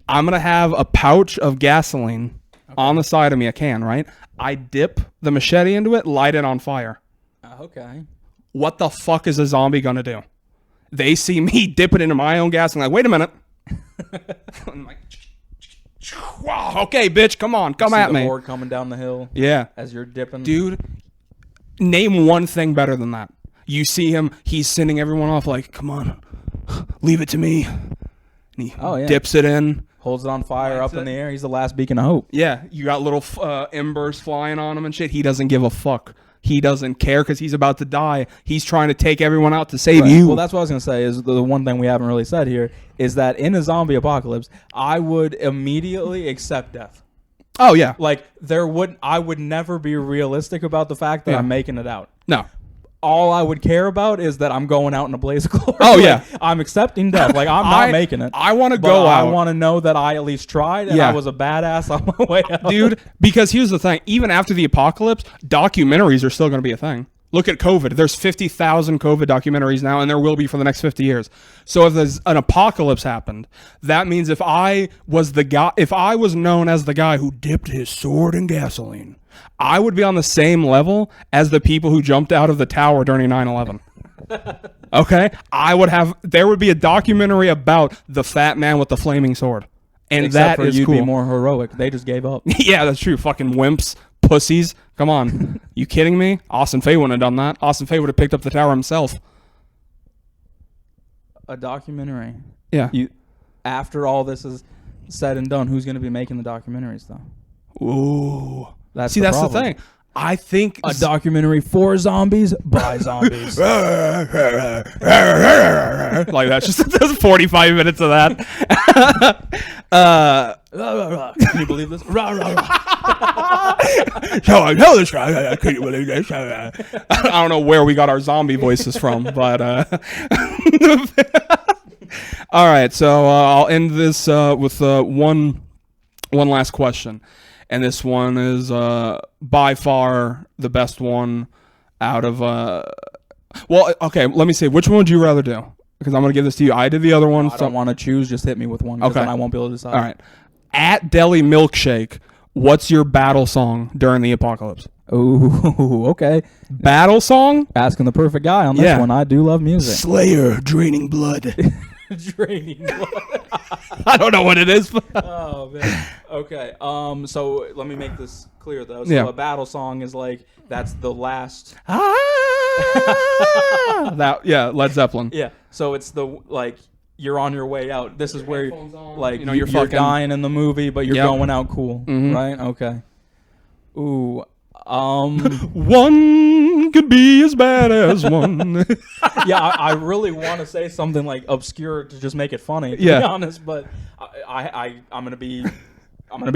I'm going to have a pouch of gasoline on the side of me, a can, right? I dip the machete into it, light it on fire. Okay. What the fuck is a zombie going to do? They see me dip it into my own gas and like, wait a minute. I'm like, wow, okay, bitch, come on, come at the me. horde coming down the hill. Yeah. As you're dipping. Dude, name one thing better than that. You see him, he's sending everyone off like, come on, leave it to me. And he dips it in. Holds it on fire up in the air. He's the last beacon of hope. Yeah, you got little embers flying on him and shit. He doesn't give a fuck. He doesn't care because he's about to die. He's trying to take everyone out to save you. Well, that's what I was going to say is the one thing we haven't really said here is that in a zombie apocalypse, I would immediately accept death. Oh, yeah. Like, I would never be realistic about the fact that I'm making it out. No. All I would care about is that I'm going out in a blaze of glory. Oh, yeah. I'm accepting death. Like, I'm not making it. I want to go out. I want to know that I at least tried and I was a badass on my way out. Dude, because here's the thing. Even after the apocalypse, documentaries are still going to be a thing. Look at COVID. There's 50,000 COVID documentaries now, and there will be for the next 50 years. So if there's an apocalypse happened, that means if I was known as the guy who dipped his sword in gasoline, I would be on the same level as the people who jumped out of the tower during 9/11. Okay? There would be a documentary about the fat man with the flaming sword. And Except for that is you'd cool. be more heroic. They just gave up. Yeah, that's true. Fucking wimps, pussies. Come on. You kidding me? Austin Faye wouldn't have done that. Austin Faye would have picked up the tower himself. A documentary. Yeah. After all this is said and done, who's going to be making the documentaries, though? Ooh. That's the problem. thing. I think A documentary for zombies by zombies. like that's just 45 minutes of that. Can you believe this? So I know this guy. I couldn't believe this. I don't know where we got our zombie voices from, but all right. So I'll end this with one last question. And this one is by far the best one out of... well, okay, let me say, which one would you rather do? Because I'm going to give this to you. I did the other one. I don't want to choose. Just hit me with one, because then I won't be able to decide. All right. At Deli Milkshake, what's your battle song during the apocalypse? Ooh, okay. Battle song? Asking the perfect guy on this one. I do love music. Slayer, Draining Blood. Draining Blood. I don't know what it is. But Oh, man. Okay. So let me make this clear, though. So a battle song is like, that's the last. Led Zeppelin. Yeah. So it's you're on your way out. This is where you're fucking dying in the movie, but you're going out cool, Mm-hmm. right? Okay. Ooh. One could be as bad as one. Yeah, I really want to say something like obscure to just make it funny, to be honest, but I'm gonna be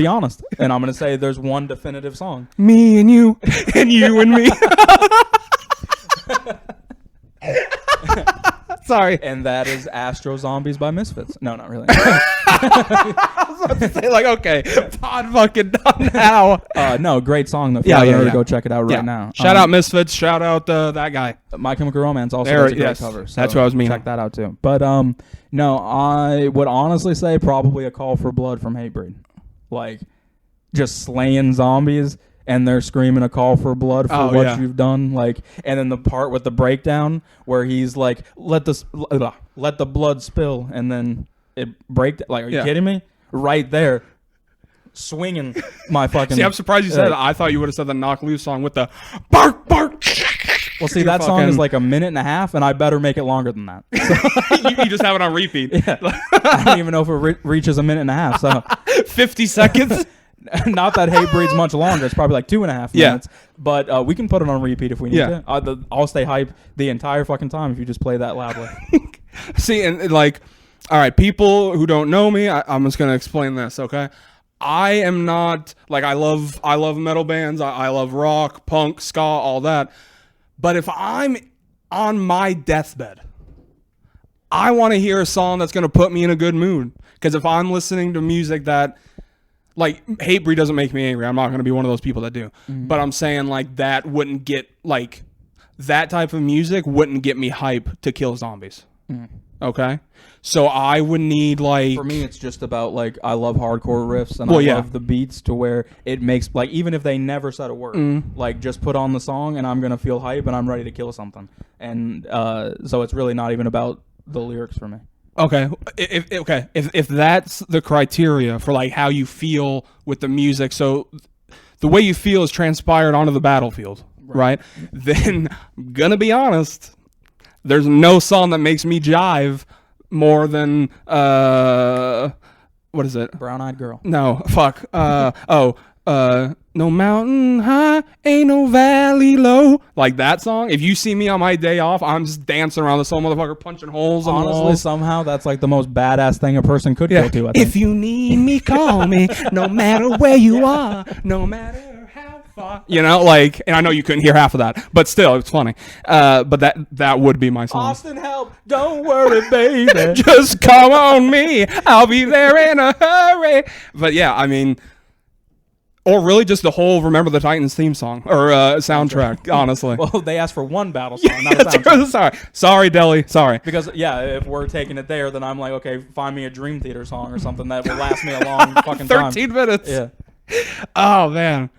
honest, and I'm gonna say there's one definitive song. Me and you, and you and me. Sorry. And that is Astro Zombies by Misfits. No, not really. I was about to say, like, okay, pod fucking done now. No, great song though. If you haven't heard it, go check it out right Yeah. now. Shout out Misfits. Shout out that guy. My Chemical Romance also There, has a great yes. cover. So That's what I was meaning. Check that out too. But no, I would honestly say probably A Call for Blood from Hatebreed. Like, just slaying zombies and they're screaming a call for blood for what you've done. Like, and then the part with the breakdown where he's like, let the blood spill, and then it break. Like, are you kidding me? Right there. Swinging my fucking... See, I'm surprised you said it. I thought you would have said the Knock Loose song with the bark, bark. Well, see, that song is like a minute and a half, and I better make it longer than that. you just have it on repeat. Yeah. I don't even know if it reaches a minute and a half. So 50 seconds? Not that Hatebreed's much longer. It's probably like 2.5 minutes. But we can put it on repeat if we need to. I'll stay hype the entire fucking time if you just play that loudly. See, and like, all right, people who don't know me, I'm just gonna explain this, okay? I am not like I love metal bands. I love rock, punk, ska, all that. But if I'm on my deathbed, I want to hear a song that's gonna put me in a good mood. Because if I'm listening to music that, like, Hatebreed doesn't make me angry. I'm not going to be one of those people that do. Mm-hmm. But I'm saying, like, that wouldn't get, like, that type of music wouldn't get me hype to kill zombies. Mm. Okay? So I would need, like... For me, it's just about, like, I love hardcore riffs, and I love the beats to where it makes, like, even if they never said a word, like, just put on the song, and I'm going to feel hype, and I'm ready to kill something. And so it's really not even about the lyrics for me. Okay, if that's the criteria for like how you feel with the music, so the way you feel is transpired onto the battlefield, right? Then I'm gonna be honest, there's no song that makes me jive more than what is it? Brown Eyed Girl. No, fuck. No mountain high, ain't no valley low. Like that song. If you see me on my day off, I'm just dancing around this whole motherfucker, punching holes on the walls. Honestly, somehow that's like the most badass thing a person could go to, I think. If you need me, call me. No matter where you are, no matter how far. You know, like, and I know you couldn't hear half of that, but still, it's funny. But that would be my song. Austin, help! Don't worry, baby. Just call on me. I'll be there in a hurry. But yeah, I mean... Or really just the whole Remember the Titans theme song or soundtrack, honestly. Well, they asked for one battle song, not a soundtrack. Sorry, Deli. Sorry. Because, if we're taking it there, then I'm like, okay, find me a Dream Theater song or something that will last me a long fucking 13 minutes. Yeah. Oh, man.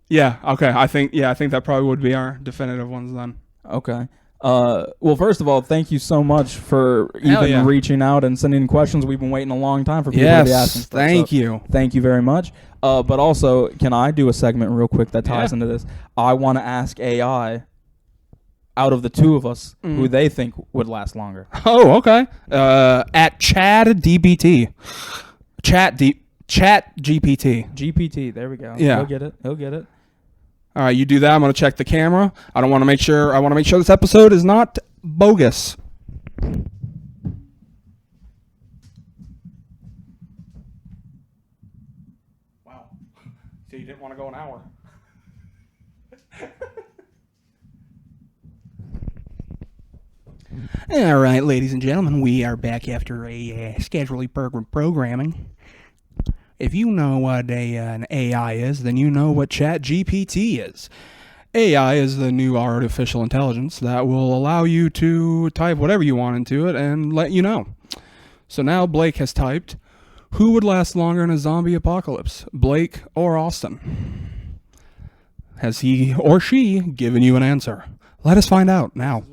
Yeah, okay. I think that probably would be our definitive ones then. Okay. Well, first of all, thank you so much for even reaching out and sending questions. We've been waiting a long time for people to be asking stuff. Thank you. Thank you very much. But also, can I do a segment real quick that ties into this? I want to ask AI, out of the two of us, who they think would last longer. Oh, okay. At ChadDBT. Chat GPT. GPT, there we go. Yeah. He'll get it. All right, you do that. I'm going to check the camera. I want to make sure this episode is not bogus. Wow. So you didn't want to go an hour. All right, ladies and gentlemen, we are back after a scheduled programming. If you know what an AI is, then you know what ChatGPT is. AI is the new artificial intelligence that will allow you to type whatever you want into it and let you know. So now Blake has typed, who would last longer in a zombie apocalypse, Blake or Austin? Has he or she given you an answer? Let us find out now.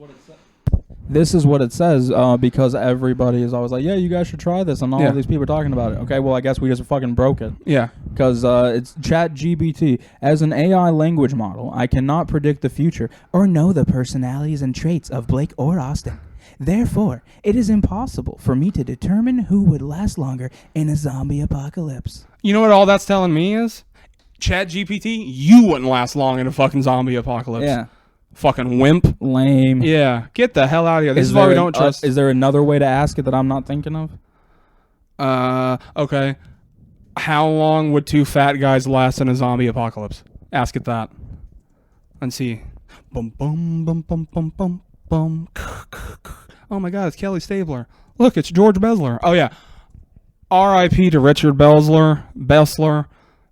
This is what it says because everybody is always like, yeah, you guys should try this, and all these people are talking about it. Okay, well, I guess we just fucking broke it. Yeah. Because it's ChatGPT. As an AI language model, I cannot predict the future or know the personalities and traits of Blake or Austin. Therefore, it is impossible for me to determine who would last longer in a zombie apocalypse. You know what all that's telling me is? ChatGPT, you wouldn't last long in a fucking zombie apocalypse. Yeah. Fucking wimp. Lame. Yeah. Get the hell out of here. This is why we don't trust. Is there another way to ask it that I'm not thinking of? Okay. How long would two fat guys last in a zombie apocalypse? Ask it that. And see. Bum, bum, bum, bum, bum, bum, bum. Oh my God, it's Kelly Stabler. Look, it's George Besler. Oh yeah. R.I.P. to Richard Besler.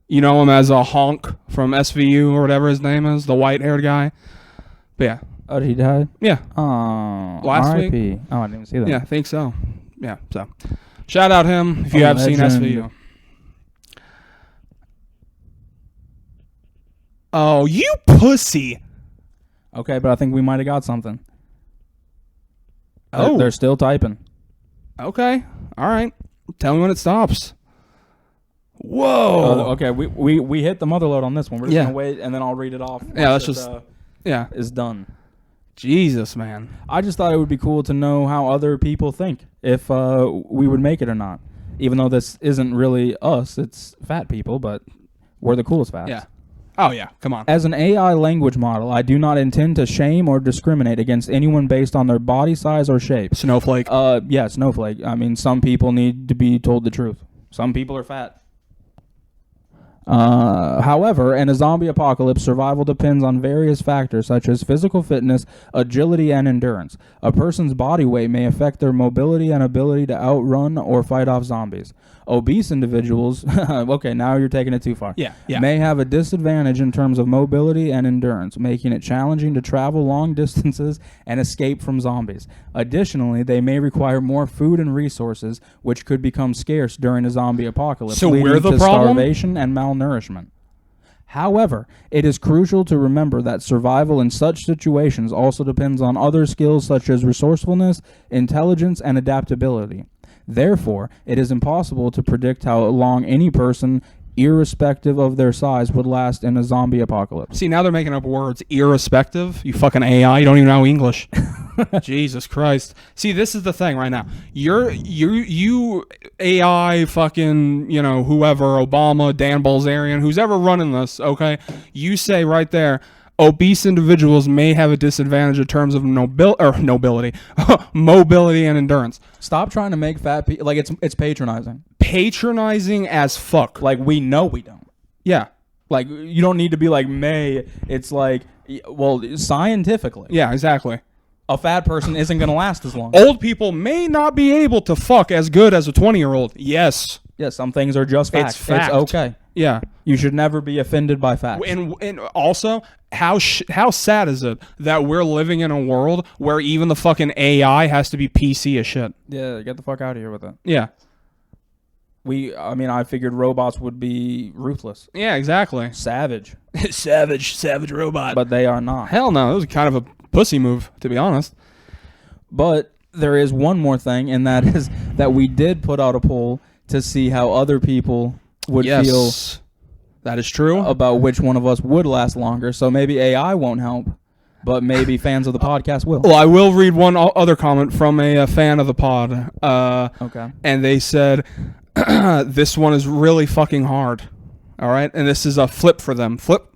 You know him as a honk from SVU or whatever his name is, the white-haired guy. But yeah. Oh, did he die? Yeah. Oh, last RIP. week. Oh, I didn't even see that. Yeah, I think so. Yeah, so. Shout out him if you have seen SVU. Oh, you pussy. Okay, but I think we might have got something. Oh. They're still typing. Okay. All right. Tell me when it stops. Whoa. Okay, we hit the mother load on this one. We're just going to wait, and then I'll read it off. Yeah, that's just... is done. Jesus, man. I just thought it would be cool to know how other people think, if we would make it or not. Even though this isn't really us, it's fat people, but were the coolest facts. Yeah. Oh, yeah. Come on. As an AI language model, I do not intend to shame or discriminate against anyone based on their body size or shape. Snowflake. Yeah, snowflake. I mean, some people need to be told the truth. Some people are fat. However, in a zombie apocalypse, survival depends on various factors such as physical fitness, agility, and endurance. A person's body weight may affect their mobility and ability to outrun or fight off zombies. Obese individuals, okay, now you're taking it too far, Yeah. may have a disadvantage in terms of mobility and endurance, making it challenging to travel long distances and escape from zombies. Additionally, they may require more food and resources, which could become scarce during a zombie apocalypse, So leading we're the to problem? starvation and malnourishment. However, it is crucial to remember that survival in such situations also depends on other skills such as resourcefulness, intelligence, and adaptability. Therefore, it is impossible to predict how long any person, irrespective of their size, would last in a zombie apocalypse. See, now they're making up words. Irrespective. You fucking AI. You don't even know English. Jesus Christ. See, this is the thing right now. You AI fucking, whoever, Obama, Dan Bilzerian, who's ever running this, okay? You say right there, obese individuals may have a disadvantage in terms of mobility and endurance. Stop trying to make fat people, like it's patronizing. Patronizing as fuck. Like, we know we don't. Yeah. Like, you don't need to be like, may. It's like, well, scientifically, Yeah, exactly. a fat person isn't going to last as long. Old people may not be able to fuck as good as a 20-year-old. Yes. Yeah, some things are just fact. It's fact. It's okay. Yeah. You should never be offended by facts. And also, how sad is it that we're living in a world where even the fucking AI has to be PC as shit? Yeah, get the fuck out of here with it. Yeah. I figured robots would be ruthless, Yeah, exactly. savage, savage robot. but they are not. Hell no, it was kind of a pussy move, to be honest. But there is one more thing, and that is that we did put out a poll to see how other people would feel that is true. about which one of us would last longer. So maybe AI won't help, but maybe fans of the podcast will. Well, I will read one other comment from a fan of the pod. Okay. And they said, this one is really fucking hard. All right? And this is a flip for them. Flip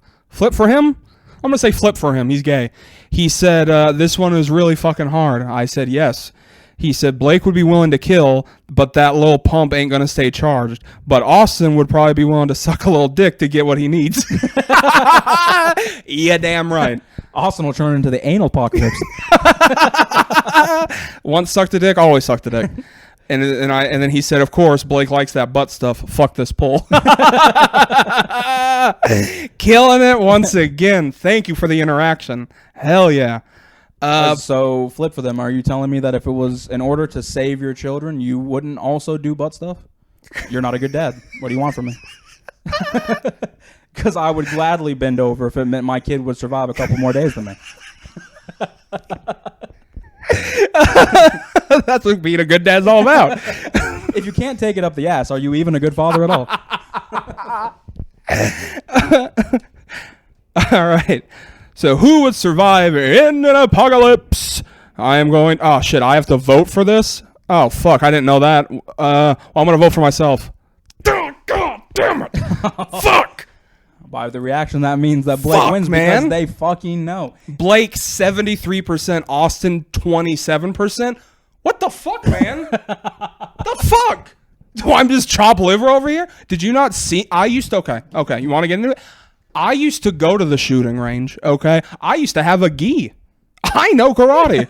for him? I'm going to say flip for him. He's gay. He said, this one is really fucking hard. I said, yes. He said, Blake would be willing to kill, but that little pump ain't going to stay charged. But Austin would probably be willing to suck a little dick to get what he needs. Yeah, damn right. Austin will turn into the anal apocalypse. Once sucked a dick, always sucked a dick. And then he said, of course, Blake likes that butt stuff. Fuck this poll. Killing it once again. Thank you for the interaction. Hell yeah. So, flip for them. Are you telling me that if it was in order to save your children, you wouldn't also do butt stuff? You're not a good dad. What do you want from me? Because I would gladly bend over if it meant my kid would survive a couple more days than me. That's what being a good dad's all about. If you can't take it up the ass, are you even a good father at all? All right. So who would survive in an apocalypse? I am going... Oh, shit. I have to vote for this? Oh, fuck. I didn't know that. Well, I'm going to vote for myself. God damn it. Fuck. By the reaction, that means that Blake wins man. because they fucking know. Blake, 73%. Austin, 27%. What the fuck, man? The fuck? Do I just chop liver over here? Did you not see? I used to... Okay. You want to get into it? I used to go to the shooting range, okay? I used to have a gi. I know karate.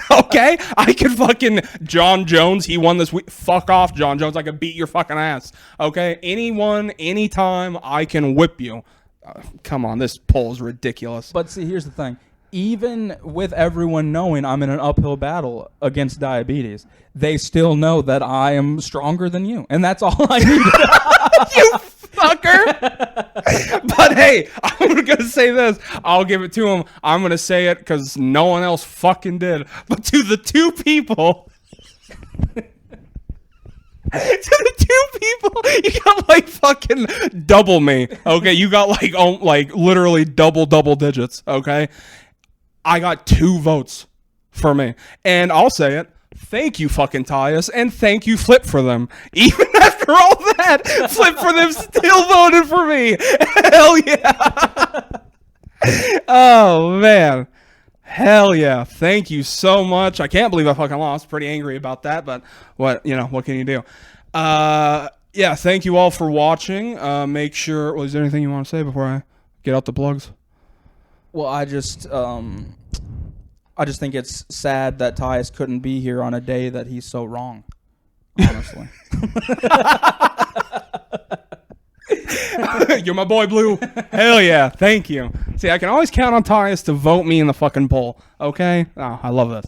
Okay? I could fucking... John Jones, he won this week. Fuck off, John Jones. I could beat your fucking ass. Okay? Anyone, anytime, I can whip you. Come on, this poll is ridiculous. But see, here's the thing. Even with everyone knowing I'm in an uphill battle against diabetes, they still know that I am stronger than you. And that's all I need. You fucker. But hey, I'm going to say this. I'll give it to him. I'm going to say it because no one else fucking did. But to the two people... you got like fucking double me. Okay? You got like literally double digits. Okay? I got 2 votes for me. And I'll say it. Thank you, fucking Tyus, and thank you, Flip, for them. Even after After all that, Flip for them still voted for me. Hell yeah. Oh, man. Hell yeah. Thank you so much. I can't believe I fucking lost. Pretty angry about that, but what can you do? Yeah, thank you all for watching. Make sure, is there anything you want to say before I get out the plugs? Well, I just think it's sad that Tyus couldn't be here on a day that he's so wrong. Honestly. You're my boy, Blue. Hell yeah. Thank you. See, I can always count on Tyus to vote me in the fucking poll. Okay? Oh, I love this.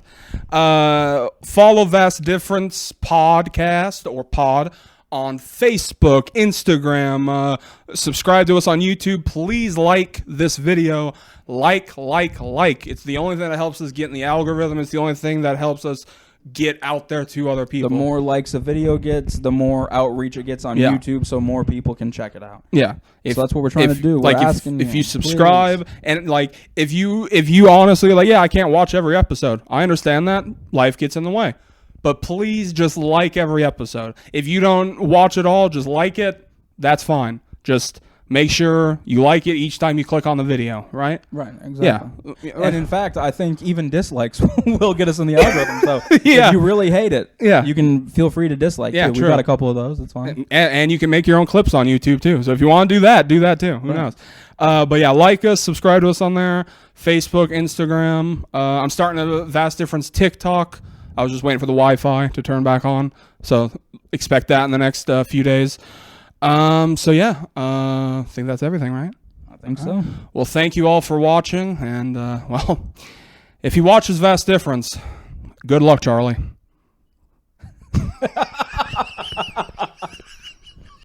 Follow Vast Difference Podcast or Pod on Facebook, Instagram. Subscribe to us on YouTube. Please like this video. Like. It's the only thing that helps us get in the algorithm. It's the only thing that helps us get out there to other people. The more likes a video gets, the more outreach it gets on YouTube, so more people can check it out. Yeah. So that's what we're trying to do. Like if you subscribe, please. And like if you honestly like, I can't watch every episode. I understand that. Life gets in the way. But please just like every episode. If you don't watch it all, just like it. That's fine. Just make sure you like it each time you click on the video, right? Right, exactly. Yeah. And in fact, I think even dislikes will get us in the algorithm. So if you really hate it, you can feel free to dislike it. We've got a couple of those. That's fine. And you can make your own clips on YouTube too. So if you want to do that too. Who knows? But yeah, like us, subscribe to us on there. Facebook, Instagram. I'm starting a Vast Difference TikTok. I was just waiting for the Wi-Fi to turn back on. So expect that in the next few days. So yeah, I think that's everything, right? I think so. Well, thank you all for watching, and well, if he watches Vast Difference, good luck, Charlie.